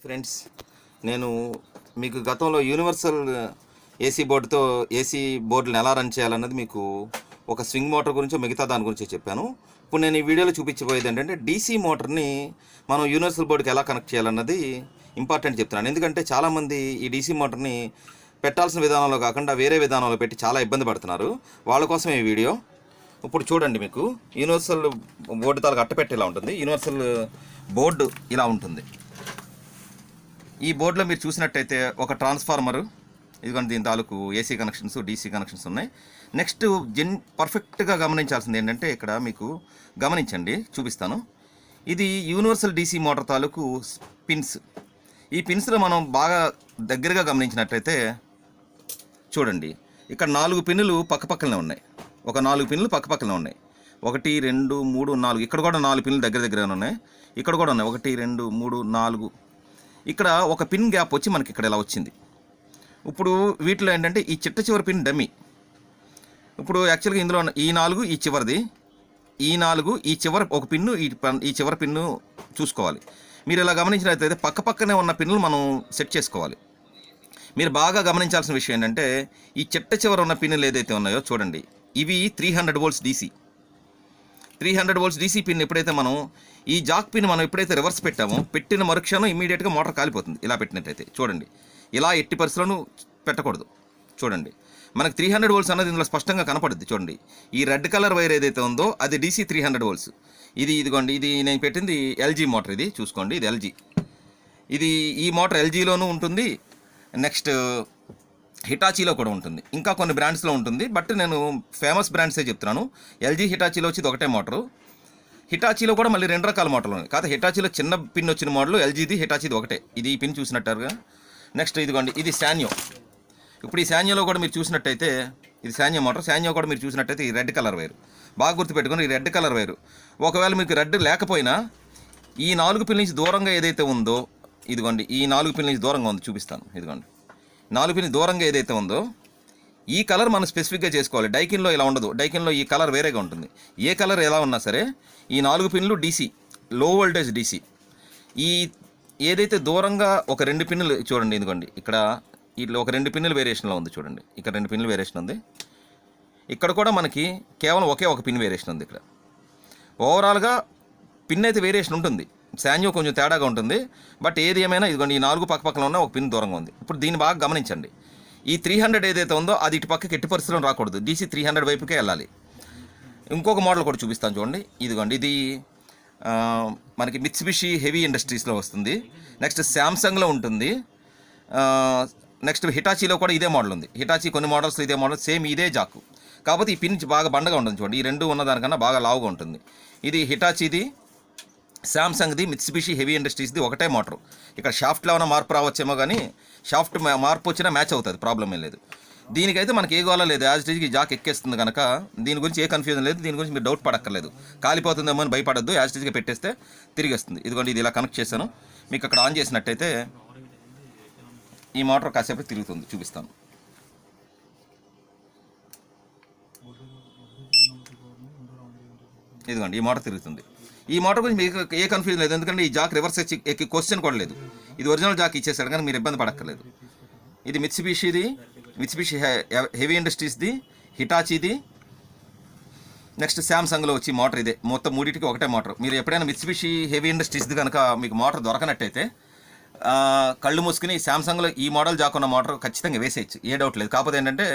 Friends, నేను మీకు గతంలో యూనివర్సల్ ఏసీ బోర్డుతో ఏసీ బోర్డులను ఎలా రన్ చేయాలన్నది మీకు ఒక స్వింగ్ మోటార్ గురించి మిగతా దాని గురించి చెప్పాను. ఇప్పుడు నేను ఈ వీడియోలో చూపించబోయేది ఏంటంటే డీసీ మోటార్ని మనం యూనివర్సల్ బోర్డుకి ఎలా కనెక్ట్ చేయాలన్నది ఇంపార్టెంట్ చెప్తున్నాను. ఎందుకంటే చాలామంది ఈ డీసీ మోటార్ని పెట్టాల్సిన విధానంలో కాకుండా వేరే విధానంలో పెట్టి చాలా ఇబ్బంది పడుతున్నారు. వాళ్ళ కోసం ఈ వీడియో. ఇప్పుడు చూడండి, మీకు యూనివర్సల్ బోర్డు తాలూకు అట్టపెట్టి ఇలా ఉంటుంది. యూనివర్సల్ బోర్డు ఇలా ఉంటుంది. ఈ బోర్డులో మీరు చూసినట్టయితే ఒక ట్రాన్స్ఫార్మరు, ఇదిగోండి దీని తాలూకు ఏసీ కనెక్షన్స్, డీసీ కనెక్షన్స్ ఉన్నాయి. నెక్స్ట్ పర్ఫెక్ట్గా గమనించాల్సింది ఏంటంటే ఇక్కడ మీకు గమనించండి, చూపిస్తాను. ఇది యూనివర్సల్ డీసీ మోటార్ తాలూకు పిన్స్. ఈ పిన్స్లో మనం బాగా దగ్గరగా గమనించినట్టయితే చూడండి, ఇక్కడ 4 పిన్నులు పక్కపక్కనే ఉన్నాయి. ఒక 4 పిన్నులు పక్కపక్కనే ఉన్నాయి. 1 2 3 4. ఇక్కడ కూడా 4 పిన్నులు దగ్గరగానే ఉన్నాయి. ఇక్కడ కూడా ఉన్నాయి 1 2 3 4. ఇక్కడ ఒక పిన్ గ్యాప్ వచ్చి మనకి ఇక్కడ ఇలా వచ్చింది. ఇప్పుడు వీటిలో ఏంటంటే ఈ చివరి పిన్ డమ్మీ. ఇప్పుడు యాక్చువల్గా ఇందులో ఈ 4 ఈ చివరిది, ఈ 4 ఈ చివరి ఒక పిన్ను, ఈ చివరి పిన్ను చూసుకోవాలి. మీరు ఇలా గమనించినట్లయితే పక్కనే ఉన్న పిన్నులు మనం సెట్ చేసుకోవాలి. మీరు బాగా గమనించాల్సిన విషయం ఏంటంటే ఈ చివర ఉన్న పిన్నులు ఏదైతే ఉన్నాయో చూడండి, ఇవి 300 volts DC. 300 volts DC pin ఎప్పుడైతే మనం ఈ జాక్ పిన్ మనం ఎప్పుడైతే రివర్స్ పెట్టామో, పెట్టిన మరుక్షణం ఇమీడియట్గా మోటార్ కాలిపోతుంది. ఇలా పెట్టినట్టయితే చూడండి, ఇలా ఎట్టి పరిస్థితులను పెట్టకూడదు. చూడండి, మనకి 300 వోల్ట్స్ అన్నది ఇందులో స్పష్టంగా కనపడుద్ది. చూడండి, ఈ రెడ్ కలర్ వైర్ ఏదైతే ఉందో అది డీసీ 300 వోల్ట్స్. ఇదిగోండి, ఇది నేను పెట్టింది ఎల్జీ మోటార్. ఇది చూసుకోండి, ఇది ఎల్జీ. ఈ మోటార్ ఎల్జీలోనూ ఉంటుంది, నెక్స్ట్ హిటాచీలో కూడా ఉంటుంది, ఇంకా కొన్ని బ్రాండ్స్లో ఉంటుంది. బట్ నేను ఫేమస్ బ్రాండ్సే చెప్తున్నాను. ఎల్జీ, హిటాచీలో వచ్చేది ఒకటే మోటరు. హిటాచీలో కూడా మళ్ళీ 2 రకాల మోటార్లు ఉన్నాయి. కాదు, హిటాచీలో చిన్న పిన్ వచ్చిన మోడల్, ఎల్జీది హిటాచీది ఒకటే. ఇది ఈ పిన్ చూసినట్టుగా. నెక్స్ట్ ఇదిగోండి, ఇది శాన్యో. ఇప్పుడు ఈ శాన్యోలో కూడా మీరు చూసినట్టయితే ఇది శాన్యో మోటార్. శాన్యో కూడా మీరు చూసినట్టయితే ఈ రెడ్ కలర్ వైరు బాగా గుర్తుపెట్టుకుని, ఈ రెడ్ కలర్ వైరు ఒకవేళ మీకు రెడ్ లేకపోయినా ఈ 4 పిన్ నుంచి దూరంగా ఏదైతే ఉందో, ఇదిగోండి ఈ 4 పిన్ నుంచి దూరంగా ఉంది, చూపిస్తాను. ఇదిగోండి 4 పిన్ దూరంగా ఏదైతే ఉందో ఈ కలర్ మనం స్పెసిఫిక్గా చేసుకోవాలి. డైకిన్లో ఇలా ఉండదు. డైకిన్లో ఈ కలర్ వేరేగా ఉంటుంది. ఏ కలర్ ఎలా ఉన్నా సరే ఈ 4 పిన్లు డీసీ, లో వోల్టేజ్ డీసీ. ఈ ఏదైతే దూరంగా ఒక 2 పిన్నులు చూడండి, ఇదిగోండి ఇక్కడ ఇట్లా ఒక 2 పిన్నులు వేరియేషన్లో ఉంది. చూడండి, ఇక్కడ 2 పిన్నులు వేరియేషన్ ఉంది. ఇక్కడ కూడా మనకి కేవలం ఒక పిన్ వేరియేషన్ ఉంది. ఇక్కడ ఓవరాల్గా పిన్ అయితే వేరియేషన్ ఉంటుంది. శాన్యో కొంచెం తేడాగా ఉంటుంది. బట్ ఏది ఏమైనా ఇదిగోండి ఈ 4 పక్కన ఉన్న ఒక పిన్ దూరంగా ఉంది. ఇప్పుడు దీన్ని బాగా గమనించండి. ఈ 300 ఏదైతే ఉందో అది ఇటు పక్కకి ఎట్టి పరిస్థితుల్లో రాకూడదు. డీసీ 300 వైపుకే వెళ్ళాలి. ఇంకొక మోడల్ కూడా చూపిస్తాను చూడండి. ఇదిగోండి, ఇది మనకి మిత్సుబిషి హెవీ ఇండస్ట్రీస్లో వస్తుంది. నెక్స్ట్ శాంసంగ్లో ఉంటుంది. నెక్స్ట్ హిటాచీలో కూడా ఇదే మోడల్ ఉంది. హిటాచీ కొన్ని మోడల్స్లో ఇదే మోడల్, సేమ్ ఇదే జాకు. కాకపోతే ఈ పిన్ బాగా బండగా ఉంటుంది. చూడండి, ఈ 2 ఉన్నదానికన్నా బాగా లావుగా ఉంటుంది. ఇది హిటాచీది, శాంసంగ్ది, మిత్సుబిషి హెవీ ఇండస్ట్రీస్ది ఒకటే మోటరు. ఇక్కడ షాఫ్ట్లో ఏమైనా మార్పు రావచ్చేమో, కానీ షాఫ్ట్ మార్పు వచ్చినా మ్యాచ్ అవుతుంది, ప్రాబ్లం ఏం లేదు. దీనికైతే మనకి ఏ గోళ లేదు. యాజ్ స్టేజ్కి జాక్ ఎక్కేస్తుంది కనుక దీని గురించి ఏ కన్ఫ్యూజన్ లేదు. దీని గురించి మీరు డౌట్ పడక్కర్లేదు. కాలిపోతుందేమో అని భయపడద్దు. యాజ్ స్టేజ్గా పెట్టేస్తే తిరిగి వస్తుంది. ఇదిగోండి, ఇది ఇలా కనెక్ట్ చేశాను. మీకు అక్కడ ఆన్ చేసినట్టయితే ఈ మోటార్ కాసేపు తిరుగుతుంది, చూపిస్తాను. ఇదిగోండి, ఈ మోటార్ తిరుగుతుంది. ఈ మోటార్ గురించి మీకు ఏ కన్ఫ్యూజన్ లేదు. ఎందుకంటే ఈ జాక్ రివర్స్ ఎక్కి క్వశ్చన్ కూడా లేదు. ఇది ఒరిజినల్ జాక్ ఇచ్చేసాడు, కానీ మీరు ఇబ్బంది పడక్కర్లేదు. ఇది మిత్సుబిషి హెవీ ఇండస్ట్రీస్ది, హిటాచీది, నెక్స్ట్ శాంసంగ్లో వచ్చి మోటార్ ఇదే. మొత్తం మూడింటికి ఒకటే మోటార్. మీరు ఎప్పుడైనా మిత్సుబిషి హెవీ ఇండస్ట్రీస్ది కనుక మీకు మోటార్ దొరకనట్టయితే కళ్ళు మూసుకుని శాంసంగ్లో ఈ మోడల్ జాక్ ఉన్న మోటార్ ఖచ్చితంగా వేసేయచ్చు, ఏ డౌట్ లేదు. కాకపోతే ఏంటంటే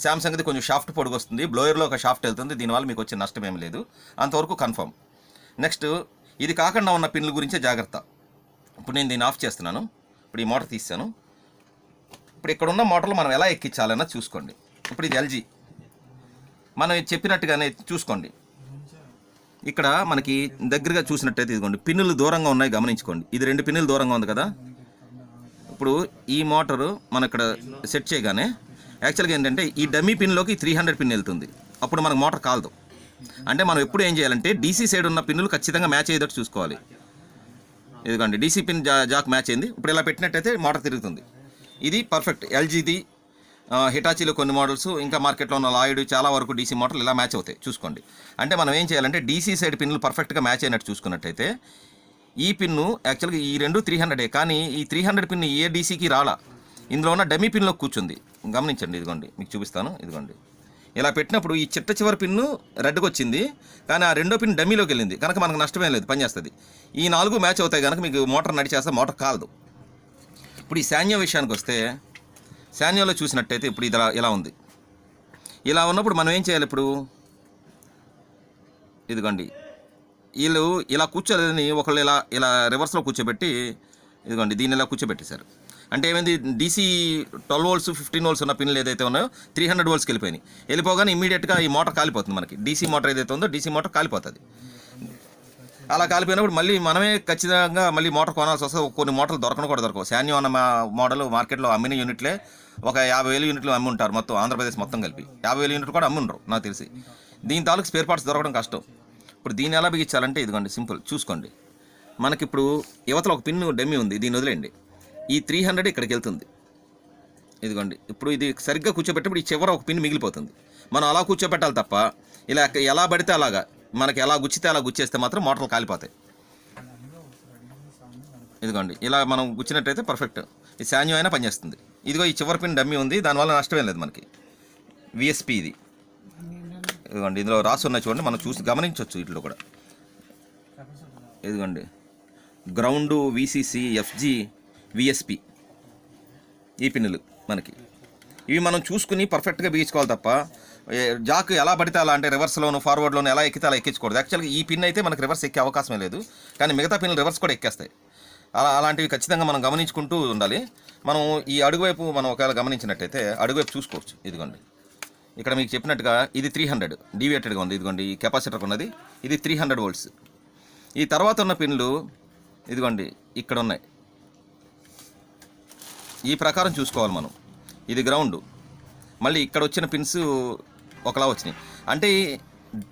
శాంసంగ్ది కొంచెం షాఫ్ట్ పొడుగు వస్తుంది, బ్లోయర్లో ఒక షాఫ్ట్ వెళ్తుంది. దీనివల్ల మీకు వచ్చే నష్టం ఏమి లేదు, అంతవరకు కన్ఫర్మ్. నెక్స్ట్ ఇది కాకుండా ఉన్న పిన్ల గురించే జాగ్రత్త. ఇప్పుడు నేను దీన్ని ఆఫ్ చేస్తున్నాను. ఇప్పుడు ఈ మోటార్ తీసాను. ఇప్పుడు ఇక్కడ ఉన్న మోటార్లు మనం ఎలా ఎక్కించాలన్నది చూసుకోండి. ఇప్పుడు ఇది ఎల్జీ, మనం చెప్పినట్టుగానే చూసుకోండి. ఇక్కడ మనకి దగ్గరగా చూసినట్టయితే ఇదిగోండి పిన్నులు దూరంగా ఉన్నాయి, గమనించుకోండి. ఇది 2 పిన్నులు దూరంగా ఉంది కదా. ఇప్పుడు ఈ మోటారు మనం ఇక్కడ సెట్ చేయగానే యాక్చువల్గా ఏంటంటే ఈ డమ్మీ పిన్లోకి 300 పిన్ వెళ్తుంది. అప్పుడు మనకు మోటార్ కాలదు. అంటే మనం ఎప్పుడు ఏం చేయాలంటే డీసీ సైడ్ ఉన్న పిన్నులు ఖచ్చితంగా మ్యాచ్ అయ్యేటట్టు చూసుకోవాలి. ఇదిగోండి, డీసీ పిన్ జాక్ మ్యాచ్ అయింది. ఇప్పుడు ఇలా పెట్టినట్టయితే మోటార్ తిరుగుతుంది. ఇది పర్ఫెక్ట్. ఎల్జీది, హిటాచీలో కొన్ని మోడల్స్, ఇంకా మార్కెట్లో ఉన్న లాయిడ్ చాలా వరకు డీసీ మోటార్లు ఇలా మ్యాచ్ అవుతాయి, చూసుకోండి. అంటే మనం ఏం చేయాలంటే డీసీ సైడ్ పిన్నులు పర్ఫెక్ట్గా మ్యాచ్ అయినట్టు చూసుకున్నట్టయితే ఈ పిన్ను యాక్చువల్గా ఈ రెండు 300 కానీ ఈ 300 పిన్ ఏ డీసీకి రాలా, ఇందులో ఉన్న డమ్మీ పిన్లో కూర్చుంది. గమనించండి, ఇదిగోండి మీకు చూపిస్తాను. ఇదిగోండి ఇలా పెట్టినప్పుడు ఈ చివరి పిన్ను రెడ్కి వచ్చింది, కానీ ఆ రెండో పిన్ డమ్మీలోకి వెళ్ళింది కనుక మనకు నష్టమే లేదు, పనిచేస్తుంది. ఈ 4 మ్యాచ్ అవుతాయి కనుక మీకు మోటార్ నడిచేస్తే మోటార్ కాలదు. ఇప్పుడు ఈ శాన్యో విషయానికి వస్తే, శాన్యోలో చూసినట్టయితే ఇప్పుడు ఇది ఇలా ఉంది. ఇలా ఉన్నప్పుడు మనం ఏం చేయాలి? ఇప్పుడు ఇదిగోండి వీళ్ళు ఇలా కూర్చోలేదని ఒకళ్ళు ఇలా రివర్స్లో కూర్చోబెట్టి, ఇదిగోండి దీన్ని ఇలా కూర్చోబెట్టేశారు. అంటే ఏమైంది, డీసీ 12 వోల్ట్స్ 15 వోల్ట్స్ ఉన్న పిన్లు ఏదైతే ఉన్నాయో 300 వోల్ట్స్కి వెళ్ళిపోయినాయి. వెళ్ళిపోగానే ఇమీడియట్గా ఈ మోటార్ కాలిపోతుంది. మనకి డీసీ మోటార్ ఏదైతే ఉందో డీసీ మోటార్ కాలిపోతుంది. అలా కాలిపోయినప్పుడు మళ్ళీ మనమే ఖచ్చితంగా మళ్ళీ మోటార్ కొనాల్సి వస్తుంది. కొన్ని మోటార్లు దొరకవు. శాన్యో అన్న మోడల్ మార్కెట్లో అమ్మిన యూనిట్లే ఒక 50,000 యూనిట్లు అమ్మి ఉంటారు మొత్తం, ఆంధ్రప్రదేశ్ మొత్తం కలిపి 50,000 యూనిట్లు కూడా అమ్మి ఉండరు నాకు తెలిసి. దీని తాలూకు స్పేర్ పార్ట్స్ దొరకడం కష్టం. ఇప్పుడు దీన్ని ఎలా బిగించాలంటే ఇదిగోండి సింపుల్ చూసుకోండి. మనకిప్పుడు యువతలో ఒక పిన్ను డమ్మీ ఉంది, దీన్ని వదిలేండి. ఈ 300 ఇక్కడికి వెళ్తుంది. ఇదిగోండి ఇప్పుడు ఇది సరిగ్గా కూర్చోబెట్టినప్పుడు ఈ చివర ఒక పిన్ మిగిలిపోతుంది. మనం అలా కూర్చోబెట్టాలి తప్ప ఇలా ఎలా పడితే అలాగా మనకి ఎలా గుచ్చితే అలా గుచ్చేస్తే మాత్రం మోటార్లు కాలిపోతాయి. ఇదిగోండి ఇలా మనం గుచ్చినట్టయితే పర్ఫెక్ట్. ఈ శాన్యో అయినా పనిచేస్తుంది. ఇదిగో ఈ చివరి పిన్ డమ్మీ ఉంది, దానివల్ల నష్టమేం లేదు మనకి. విఎస్పి ఇది. ఇదిగోండి ఇందులో రాసి ఉన్నాయి చూడండి, మనం చూసి గమనించవచ్చు. వీటిలో కూడా ఇదిగోండి గ్రౌండు, విసిసి, ఎఫ్జి, విఎస్పి ఈ పిన్నులు మనకి. ఇవి మనం చూసుకుని పర్ఫెక్ట్గా బిగించుకోవాలి తప్ప జాక్ ఎలా పడితే అలా, అంటే రివర్స్లోను ఫార్వర్డ్లోను ఎలా ఎక్కితే అలా ఎక్కించకూడదు. యాక్చువల్గా ఈ పిన్ అయితే మనకి రివర్స్ ఎక్కే అవకాశమే లేదు, కానీ మిగతా పిన్లు రివర్స్ కూడా ఎక్కేస్తాయి. అలాంటివి ఖచ్చితంగా మనం గమనించుకుంటూ ఉండాలి. మనం ఈ అడుగువైపు మనం ఒకవేళ గమనించినట్టయితే అడుగువైపు చూసుకోవచ్చు. ఇదిగోండి ఇక్కడ మీకు చెప్పినట్టుగా ఇది 300 డీవియేటెడ్గా ఉంది. ఇదిగోండి ఈ కెపాసిటర్ ఉన్నది, ఇది 300 వోల్ట్స్. ఈ తర్వాత ఉన్న పిన్లు ఇదిగోండి ఇక్కడ ఉన్నాయి. ఈ ప్రకారం చూసుకోవాలి మనం. ఇది గ్రౌండ్, మళ్ళీ ఇక్కడ వచ్చిన పిన్స్ ఒకలా వచ్చినాయి. అంటే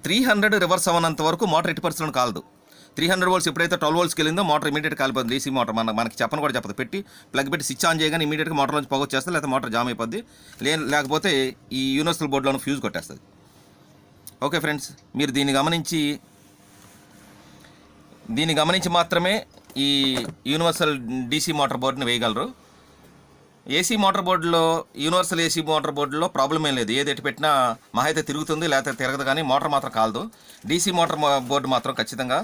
300 రివర్స్ అవ్వనంత వరకు మోటార్ 80% కాలదు. 300 వోల్ట్స్ ఎప్పుడైతే 12 వోల్ట్స్కి వెళ్ళిందో మోటార్ ఇమీడియట్గా కాలిపోతుంది. డీసీ మోటార్ మనకి చెప్పను కూడా చెప్పదు. ప్లగ్ పెట్టి స్విచ్ ఆన్ చేయగానే ఇమీడియట్గా మోటార్ నుంచి పొగ వచ్చేస్తుంది, లేకపోతే మోటార్ జామ్ అయిపోద్ది, లేకపోతే ఈ యూనివర్సల్ బోర్డులోనే ఫ్యూజ్ కొట్టేస్తుంది. ఓకే ఫ్రెండ్స్, మీరు దీన్ని గమనించి మాత్రమే ఈ యూనివర్సల్ డీసీ మోటార్ బోర్డుని వేయగలరు. ఏసీ మోటార్ బోర్డులో, యూనివర్సల్ ఏసీ మోటార్ బోర్డులో ప్రాబ్లం ఏం లేదు. ఏది ఎటు పెట్టినా మహా అయితే తిరుగుతుంది, లేకపోతే తిరగదు, కానీ మోటార్ మాత్రం కాలదు. డీసీ మోటార్ బోర్డు మాత్రం ఖచ్చితంగా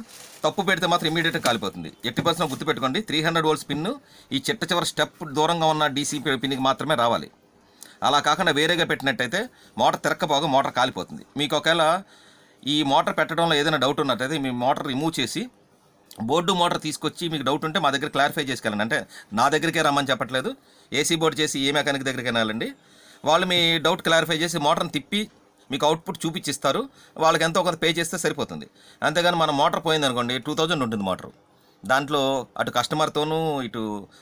తప్పు పెడితే మాత్రం ఇమీడియట్గా కాలిపోతుంది. 80% గుర్తుపెట్టుకోండి. 300 వోల్ట్స్ పిన్ను ఈ చివరి స్టెప్ దూరంగా ఉన్న డీసీ పిన్కి మాత్రమే రావాలి. అలా కాకుండా వేరేగా పెట్టినట్టయితే మోటార్ తిరక్కపోగా మోటార్ కాలిపోతుంది. మీకు ఒకవేళ ఈ మోటార్ పెట్టడంలో ఏదైనా డౌట్ ఉన్నట్టయితే మీ మోటార్ రిమూవ్ చేసి బోర్డు మోటార్ తీసుకొచ్చి మీకు డౌట్ ఉంటే మా దగ్గర క్లారిఫై చేసుకెళ్ళండి. అంటే నా దగ్గరికే రమ్మని చెప్పట్లేదు, ఏసీ బోర్డు చేసి ఏ మెకానిక్ దగ్గరికి వెళ్ళండి. వాళ్ళు మీ డౌట్ క్లారిఫై చేసి మోటార్ని తిప్పి మీకు అవుట్పుట్ చూపించిస్తారు. వాళ్ళకి ఎంతో కొంత పే చేస్తే సరిపోతుంది. అంతేగాని మన మోటార్ పోయిందనుకోండి 2000 ఉంటుంది మోటార్. దాంట్లో అటు కస్టమర్తోనూ ఇటు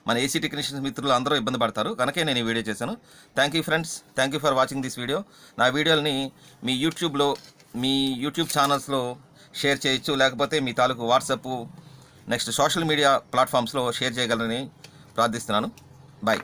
మన ఏసీ టెక్నీషియన్స్ మిత్రులు అందరూ ఇబ్బంది పడతారు. కనుకే నేను ఈ వీడియో చేశాను. Thank you friends, thank you for watching this video. నా వీడియోని మీ యూట్యూబ్ ఛానల్స్లో షేర్ చేయొచ్చు, లేకపోతే మీ తాలూకు వాట్సాప్ నెక్స్ట్ సోషల్ మీడియా ప్లాట్ఫామ్స్లో షేర్ చేయగలరని ప్రార్థిస్తున్నాను. బాయ్.